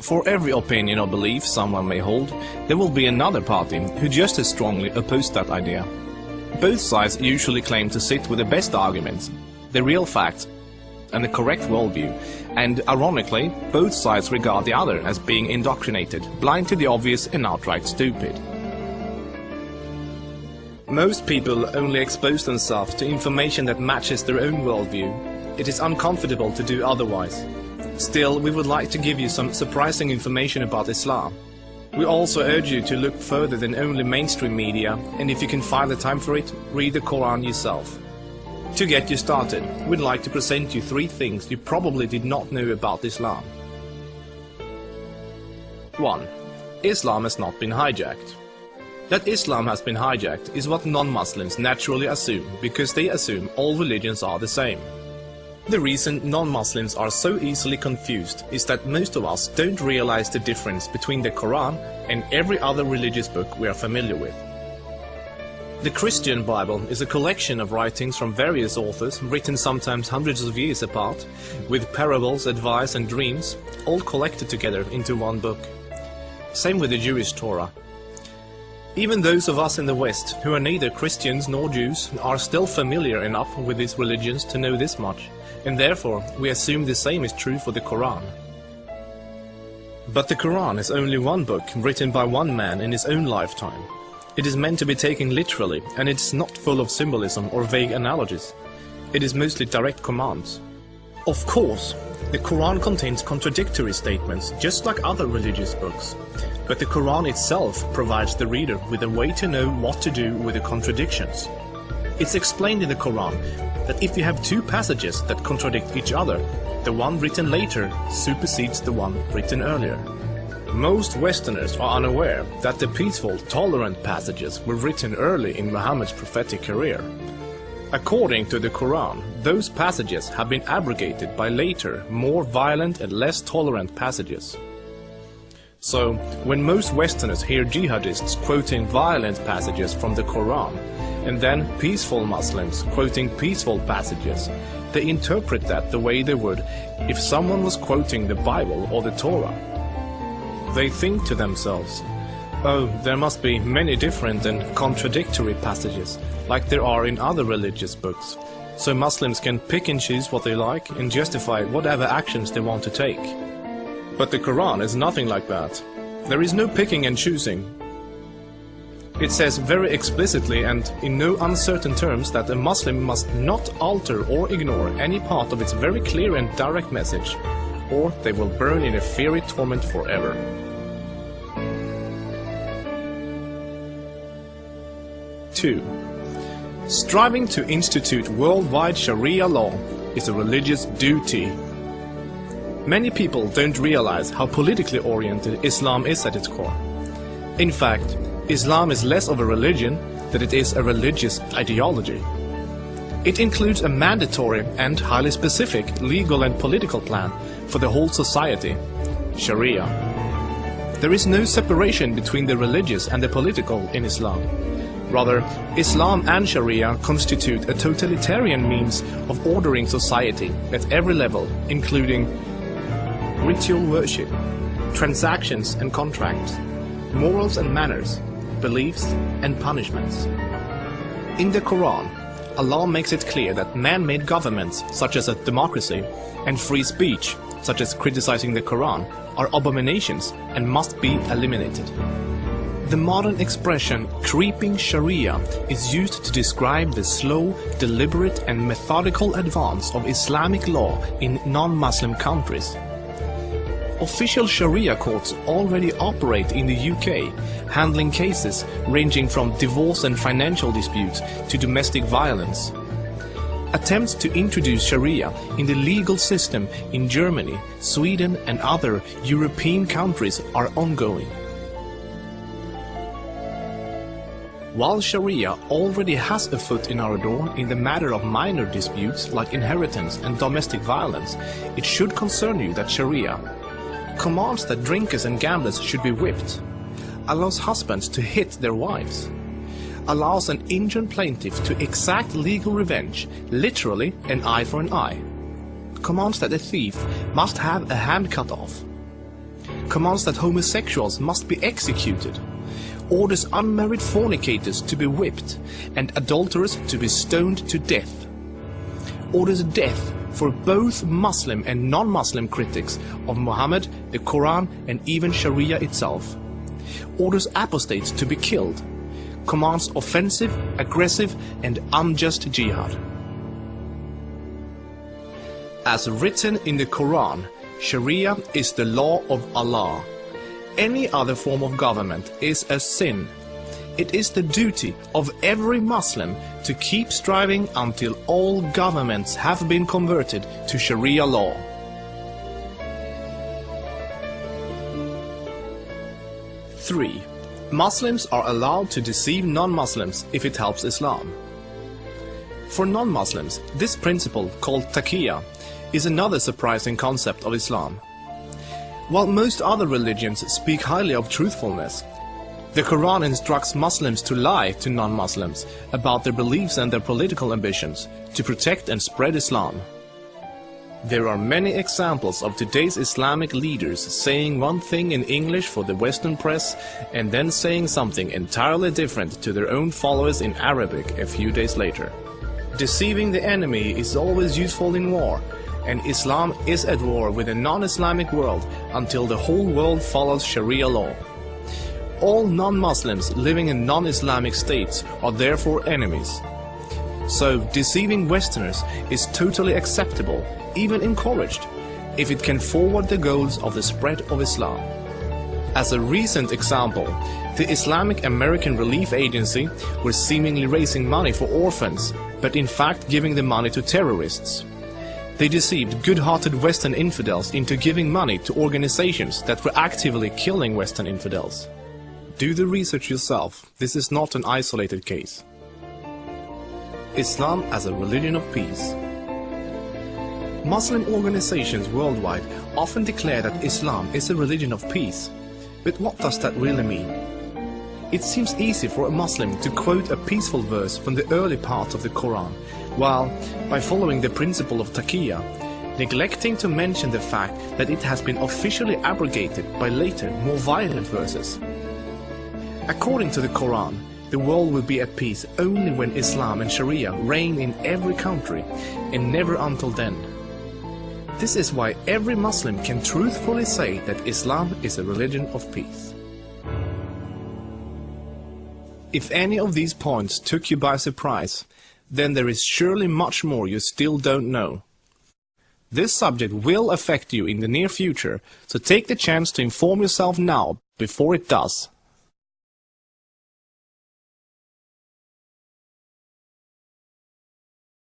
For every opinion or belief someone may hold, there will be another party who just as strongly oppose that idea. Both sides usually claim to sit with the best arguments, the real facts, and the correct worldview, and ironically, both sides regard the other as being indoctrinated, blind to the obvious and outright stupid. Most people only expose themselves to information that matches their own worldview. It is uncomfortable to do otherwise. Still, we would like to give you some surprising information about Islam. We also urge you to look further than only mainstream media, and if you can find the time for it, read the Quran yourself. To get you started, we'd like to present you 3 things you probably did not know about Islam. 1. Islam has not been hijacked. That Islam has been hijacked is what non-Muslims naturally assume, because they assume all religions are the same. The reason non-Muslims are so easily confused is that most of us don't realize the difference between the Quran and every other religious book we are familiar with. The Christian Bible is a collection of writings from various authors, written sometimes hundreds of years apart, with parables, advice and dreams, all collected together into one book. Same with the Jewish Torah. Even those of us in the West, who are neither Christians nor Jews, are still familiar enough with these religions to know this much, and therefore we assume the same is true for the Quran. But the Quran is only one book written by one man in his own lifetime. It is meant to be taken literally, and it is not full of symbolism or vague analogies. It is mostly direct commands. Of course, the Quran contains contradictory statements, just like other religious books. But the Quran itself provides the reader with a way to know what to do with the contradictions. It's explained in the Quran that if you have 2 passages that contradict each other, the one written later supersedes the one written earlier. Most Westerners are unaware that the peaceful, tolerant passages were written early in Muhammad's prophetic career. According to the Quran, those passages have been abrogated by later, more violent and less tolerant passages. So, when most Westerners hear jihadists quoting violent passages from the Quran, and then peaceful Muslims quoting peaceful passages, they interpret that the way they would if someone was quoting the Bible or the Torah. They think to themselves, oh, there must be many different and contradictory passages, like there are in other religious books, so Muslims can pick and choose what they like and justify whatever actions they want to take. But the Quran is nothing like that. There is no picking and choosing. It says very explicitly and in no uncertain terms that a Muslim must not alter or ignore any part of its very clear and direct message, or they will burn in a fiery torment forever. Two. Striving to institute worldwide Sharia law is a religious duty. Many people don't realize how politically oriented Islam is at its core. In fact, Islam is less of a religion than it is a religious ideology. It includes a mandatory and highly specific legal and political plan for the whole society, Sharia. There is no separation between the religious and the political in Islam. Rather, Islam and Sharia constitute a totalitarian means of ordering society at every level, including ritual worship, transactions and contracts, morals and manners, beliefs and punishments. In the Quran, Allah makes it clear that man-made governments, such as a democracy, and free speech, such as criticizing the Quran, are abominations and must be eliminated. The modern expression creeping Sharia is used to describe the slow, deliberate and methodical advance of Islamic law in non-Muslim countries. Official Sharia courts already operate in the UK, handling cases ranging from divorce and financial disputes to domestic violence. Attempts to introduce Sharia in the legal system in Germany, Sweden and other European countries are ongoing. While Sharia already has a foot in our door in the matter of minor disputes like inheritance and domestic violence, it should concern you that Sharia commands that drinkers and gamblers should be whipped, allows husbands to hit their wives, allows an injured plaintiff to exact legal revenge, literally an eye for an eye, commands that a thief must have a hand cut off, commands that homosexuals must be executed, orders unmarried fornicators to be whipped and adulterers to be stoned to death, orders death for both Muslim and non-Muslim critics of Muhammad, the Quran and even Sharia itself, orders apostates to be killed, commands offensive, aggressive and unjust jihad. As written in the Quran, Sharia is the law of Allah. Any other form of government is a sin. It is the duty of every Muslim to keep striving until all governments have been converted to Sharia law. Three, Muslims are allowed to deceive non-Muslims if it helps Islam. For non-Muslims, this principle, called taqiyya, is another surprising concept of Islam. While most other religions speak highly of truthfulness, the Quran instructs Muslims to lie to non-Muslims about their beliefs and their political ambitions to protect and spread Islam. There are many examples of today's Islamic leaders saying one thing in English for the Western press and then saying something entirely different to their own followers in Arabic a few days later. Deceiving the enemy is always useful in war, and Islam is at war with the non-Islamic world until the whole world follows Sharia law. All non-Muslims living in non-Islamic states are therefore enemies. So deceiving Westerners is totally acceptable, even encouraged, if it can forward the goals of the spread of Islam. As a recent example, the Islamic American Relief Agency were seemingly raising money for orphans, but in fact giving the money to terrorists. They deceived good-hearted Western infidels into giving money to organizations that were actively killing Western infidels. Do the research yourself, this is not an isolated case. Islam as a religion of peace. Muslim organizations worldwide often declare that Islam is a religion of peace. But what does that really mean? It seems easy for a Muslim to quote a peaceful verse from the early part of the Quran, while, by following the principle of taqiyya, neglecting to mention the fact that it has been officially abrogated by later, more violent verses. According to the Quran, the world will be at peace only when Islam and Sharia reign in every country, and never until then. This is why every Muslim can truthfully say that Islam is a religion of peace. If any of these points took you by surprise, then there is surely much more you still don't know. This subject will affect you in the near future, so take the chance to inform yourself now before it does.